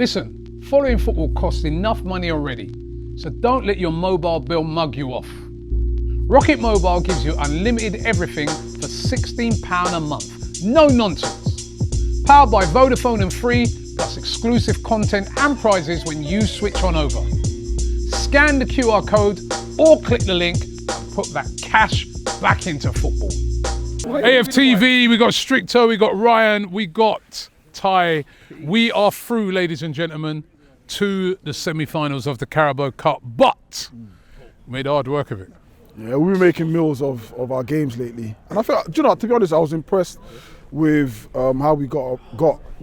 Listen, following football costs enough money already, so don't let your mobile bill mug you off. Rocket Mobile gives you unlimited everything for £16 a month. No nonsense. Powered by Vodafone and Free, plus exclusive content and prizes when you switch on over. Scan the QR code or click the link and put that cash back into football. AFTV, we got Stricto, we got Ryan, we got Ty. We are through, ladies and gentlemen, to the semi-finals of the Carabao Cup, but we made hard work of it. Yeah, we've been making meals of our games lately, and I felt, you know, to be honest, I was impressed with how we got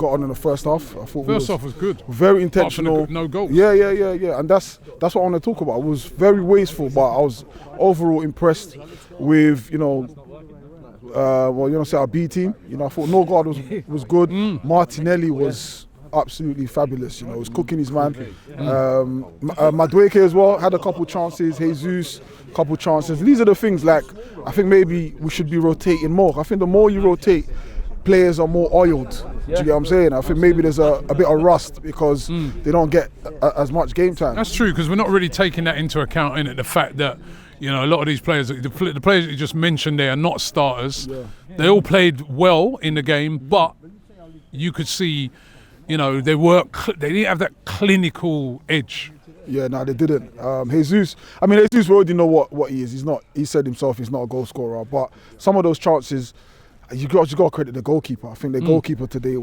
on in the first half. I thought First half was good. Very intentional. No goals. Yeah, and that's what I want to talk about. It was very wasteful, but I was overall impressed with, you know, say our B team. You know, I thought Norgard was good. Martinelli was absolutely fabulous. You know, he was cooking his man. Madueke as well had a couple chances. Jesus, couple chances. These are the things, like, I think maybe we should be rotating more. I think the more you rotate, players are more oiled. Do you get what I'm saying? I think maybe there's a bit of rust because they don't get as much game time. That's true, because we're not really taking that into account, innit? The fact that, you know, a lot of these players, the players that you just mentioned, they are not starters. Yeah. They all played well in the game, but you could see, you know, they didn't have that clinical edge. Yeah, no, they didn't. Jesus, we already know what he is. He said himself he's not a goal scorer, but some of those chances, you got to credit the goalkeeper. I think the goalkeeper today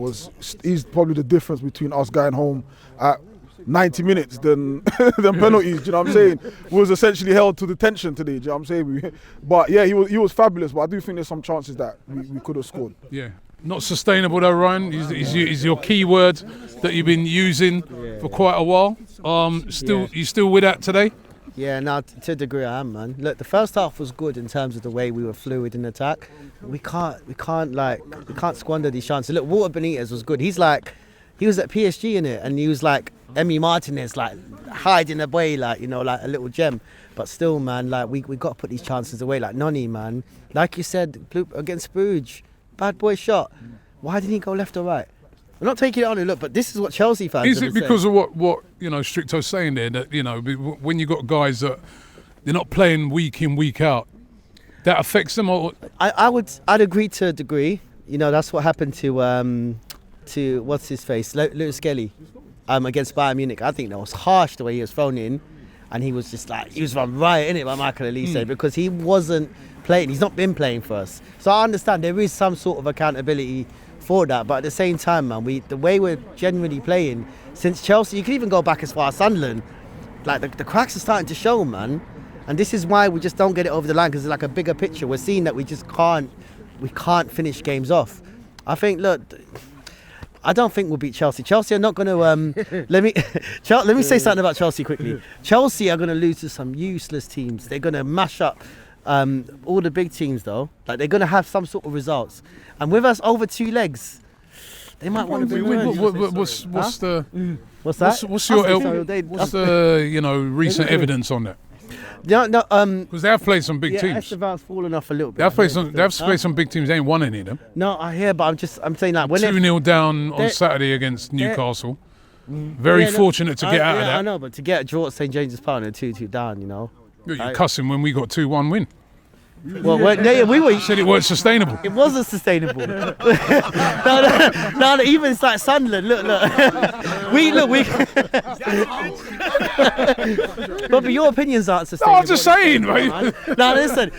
he's probably the difference between us going home at 90 minutes than penalties. Do you know what I'm saying? Was essentially held to detention today. Do you know what I'm saying? But yeah, he was fabulous. But I do think there's some chances that we could have scored. Yeah. Not sustainable though, Ryan. Is your key word that you've been using for quite a while. You still with that today? Yeah, no, to a degree I am, man. Look, the first half was good in terms of the way we were fluid in attack. We can't squander these chances. Look, Walter Benitez was good. He was at PSG in it, and he was like Emi Martinez, like hiding away, like, you know, like a little gem. But still, man, like we got to put these chances away. Like Noni, man, like you said, against Bruges. Bad boy shot. Why didn't he go left or right? I'm not taking it on and look, but this is what Chelsea fans Is it because of what you know, Stricto's saying there, that, you know, when you got guys that they're not playing week in, week out, that affects them? Or I'd agree to a degree. You know, that's what happened to what's his face, Lewis Skelly, against Bayern Munich. I think that was harsh the way he was thrown in, and he was just like, he was run right in it, like Michael Elise, because he wasn't playing. He's not been playing for us. So I understand there is some sort of accountability for that, but at the same time, man, the way we're generally playing since Chelsea, you can even go back as far as Sunderland, like the cracks are starting to show, man. And this is why we just don't get it over the line, because it's like a bigger picture. We're seeing that we can't finish games off. I think, look, I don't think we'll beat Chelsea. Chelsea are not going to. Let me say something about Chelsea quickly. Chelsea are going to lose to some useless teams. They're going to mash up all the big teams, though. Like, they're going to have some sort of results. And with us over 2 legs, they might want to be. What's that? What's the recent evidence on that? No, because they have played some big teams. Estevan's fallen off a little bit. They have played some big teams. They ain't won any of them. No, I hear, but I'm saying that when 2-0 down on Saturday against Newcastle. Very fortunate to get out of that. I know, but to get a draw at St James's Park and 2-2 down, you know. You're cussing when we got 2-1 win. Well, we said it weren't sustainable. It wasn't sustainable. no, even it's like Sunderland. Look. But your opinions aren't sustainable. No, I'm just saying, mate. Now listen.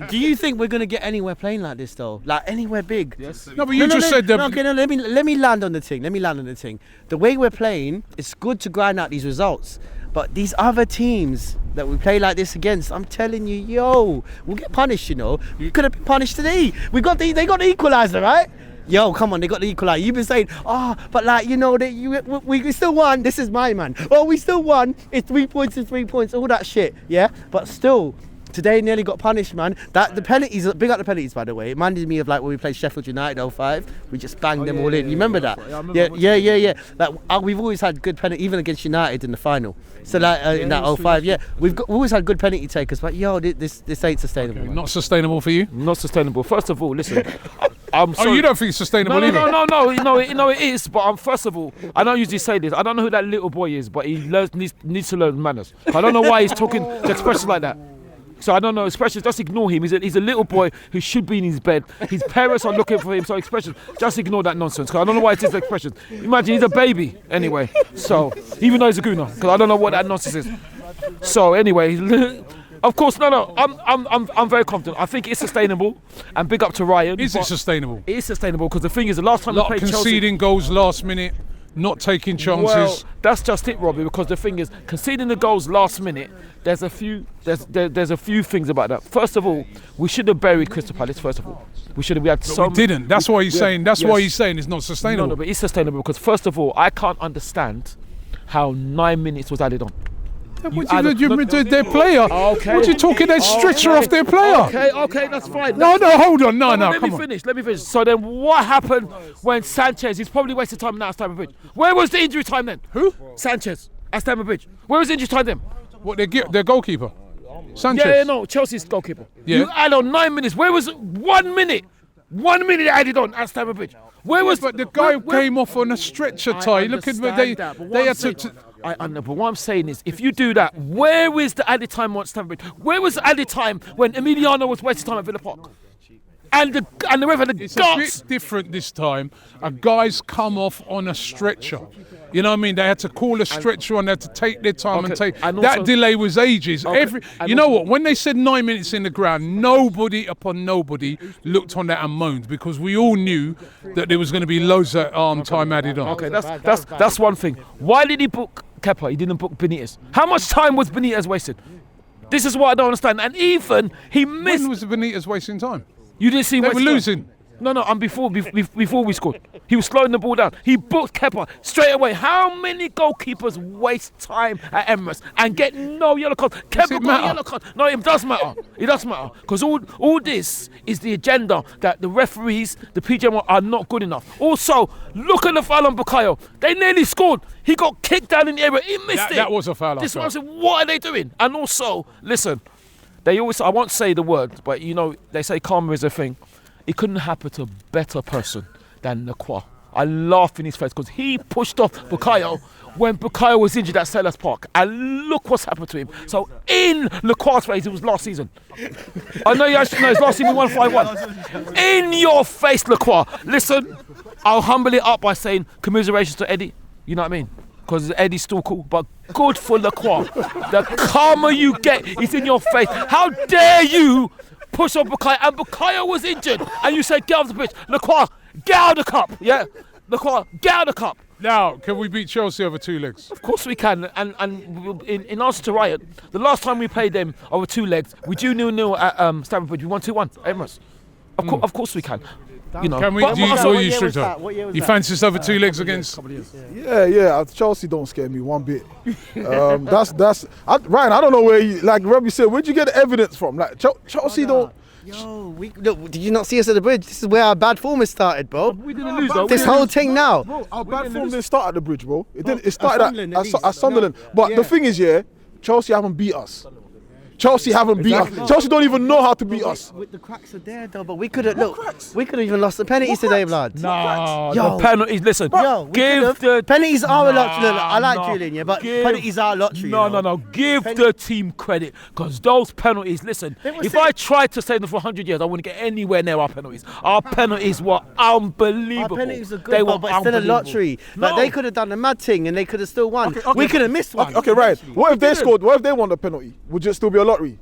Do you think we're gonna get anywhere playing like this though? Like anywhere big? Yes. No, but you just said that. Okay, let me land on the thing. The way we're playing, it's good to grind out these results. But these other teams that we play like this against, I'm telling you, we'll get punished, you know. You could have been punished today. They got the equaliser, right? Yo, come on, they got the equaliser. You've been saying, but like, you know, we still won. This is my man. Oh, we still won. It's 3 points and 3 points, all that shit, yeah? But still, Today nearly got punished, man. That the penalties, big up the penalties, by the way. It reminded me of like when we played Sheffield United 05. We just banged them all in. You remember that? Yeah. Like we've always had good penalty, even against United in the final. So like in that 05, we've always had good penalty takers. But this ain't sustainable. Okay, not sustainable for you? Not sustainable. First of all, listen. I'm sorry. Oh, you don't think it's sustainable either? No, it is. But first of all, I don't usually say this. I don't know who that little boy is, but he needs to learn manners. I don't know why he's talking to expressions like that. So I don't know, expressions, just ignore him. He's a little boy who should be in his bed. His parents are looking for him, so expressions, just ignore that nonsense. Because I don't know why it's his expressions. Imagine he's a baby anyway. So, even though he's a gooner, because I don't know what that nonsense is. So anyway, of course, no, I'm very confident. I think it's sustainable, and big up to Ryan. Is it sustainable? It is sustainable, because the thing is, the last time we played Chelsea... conceding goals last minute, not taking chances. Well, that's just it, Robbie, because the thing is, conceding the goals last minute, there's a few things about that. First of all, we should have buried Crystal Palace, first of all. We didn't. That's why he's saying it's not sustainable. No, but it's sustainable, because first of all, I can't understand how 9 minutes was added on. Their player. Okay. What are you talking? They stretcher off their player. Okay, that's fine. No, hold on. No, let me finish. So then what happened when Sanchez, he's probably wasted time now at Stamford Bridge. Where was the injury time then? Who? Sanchez at Stamford Bridge. Where was the injury time then? What, their goalkeeper? Sanchez? Yeah, no, Chelsea's goalkeeper. Yeah. You add on 9 minutes. Where was 1 minute? 1 minute added on at Stamford Bridge. Where was? But the guy came off on a stretcher tie. Look at they had to. I know, but what I'm saying is, if you do that, where is the added time on Stamford Bridge? Where was the added time when Emiliano was wasting time at Villa Park? And the ref had the It's guts. a bit different this time. A guy's come off on a stretcher. You know what I mean? They had to call a stretcher on. They had to take their time and take. And that also, delay was ages. You know what? When they said 9 minutes in the ground, nobody looked on that and moaned, because we all knew that there was going to be loads of time added on. Okay, that's one thing. Why did he book Kepa? He didn't book Benitez. How much time was Benitez wasted? This is what I don't understand. And even he missed. When was Benitez wasting time? You didn't see. They were losing. No, and before we scored, he was slowing the ball down. He booked Kepa straight away. How many goalkeepers waste time at Emirates and get no yellow card? Kepa got a yellow card. No, it does matter. It does matter, because all this is the agenda that the referees, the PGM are not good enough. Also, look at the foul on Bukayo. They nearly scored. He got kicked down in the area. He missed it. That was a foul. This one, I said, what are they doing? And also, listen, they always. I won't say the word, but you know they say karma is a thing. It couldn't happen to a better person than Lacroix. I laughed in his face because he pushed off Bukayo when Bukayo was injured at Sellers Park. And look what's happened to him. So in Lacroix's face, it was last season. I know you actually know, it's last season we won 5-1. In your face, Lacroix. Listen, I'll humble it up by saying commiserations to Eddie. You know what I mean? Because Eddie's still cool, but good for Lacroix. The karma you get is in your face. How dare you push on Bukayo, and Bukayo was injured, and you say get off the pitch. Lacroix, get out of the cup. Yeah, Lacroix, get out of the cup. Now, can we beat Chelsea over 2 legs? Of course we can. And in answer to Ryan, the last time we played them over 2 legs, we drew 0-0 at Stamford Bridge. We won 2-1 Emirates. Of course we can. You know. Can we? What year was Stricto? that? What year was You that? fancy us over 2 legs against? Yeah. Chelsea don't scare me one bit. Ryan, I don't know where you, like Robbie said, where'd you get the evidence from? Like Chelsea don't. Yo, look, did you not see us at the bridge? This is where our bad form has started, bro. We didn't lose though. This whole thing now. Bro, our bad form didn't start at the bridge, bro. It started Sunderland, at Sunderland. But the thing is, Chelsea haven't beat us. Chelsea haven't beat us. Chelsea don't even know how to beat us. The cracks are there though, but we could have we could have even lost the penalties today, blood. No, Yo. the penalties. Listen, give the penalties are a lottery. Look, I like Julian, yeah, but penalties are a lottery. No. Give the team credit, because those penalties. Listen, if I tried to save them for 100 years, I wouldn't get anywhere near our penalties. Our penalties were unbelievable. Our penalties are good, but it's still a lottery. No. Like, they could have done the mad thing and they could have still won. Okay. We could have missed one. Okay, right. What if they scored? What if they won the penalty? Would it still be a lottery?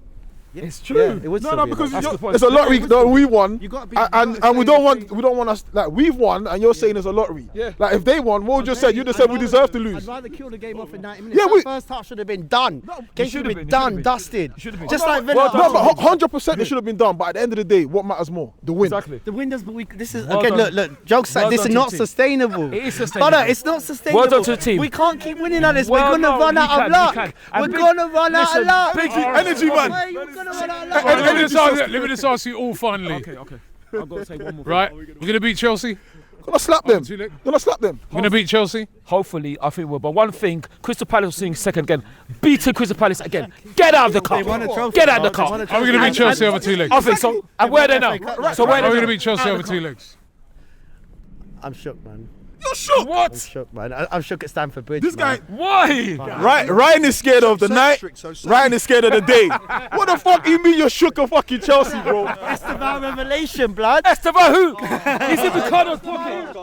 It's true. Yeah, it would still be because a lottery. it's a lottery that we won, You gotta be- and we don't want us, like, we've won, and you're saying it's a lottery. Yeah. Like, if they won, what would you say? You'd have said we deserve to lose. I'd rather kill the game off in 90 minutes. Yeah, That first half should have been done. Game should have been done, dusted. Just like Villa. No, but 100% it should have been done. But at the end of the day, what matters more? The win. Exactly. The winners, but this is Well again. done. Look. Jokes aside, Well this done is to not the team. sustainable. It is sustainable. Brother, it's not sustainable. Well done to the team. We can't keep winning like this. Well, We're gonna no, run we out can, of we luck. can. We're And gonna run out of listen, luck. big energy, man. Where are you gonna Let me just ask you all finally. Okay. I've got to say one more. Right, we're gonna beat Chelsea. Gonna slap them. two leg. Gonna slap them. We're gonna beat Chelsea. Hopefully, I think we'll. But one thing, Crystal Palace will sing second again. Beating Crystal Palace again. Get out of the car. won a trophy, Get out of the bro. They won a car. Are we gonna beat Chelsea over 2 legs? I think so. And where are they now? So where Are we are gonna they? beat Chelsea over 2 legs? I'm shook, man. You're shook. I'm What? shook, man. I'm shook at Stamford Bridge. This guy. man. Why? Ryan is scared of the night. Ryan is scared of the day. What the fuck you mean you're shook of fucking Chelsea, bro? Esteban revelation, blood. Esteban who? He's in Ricardo's pocket.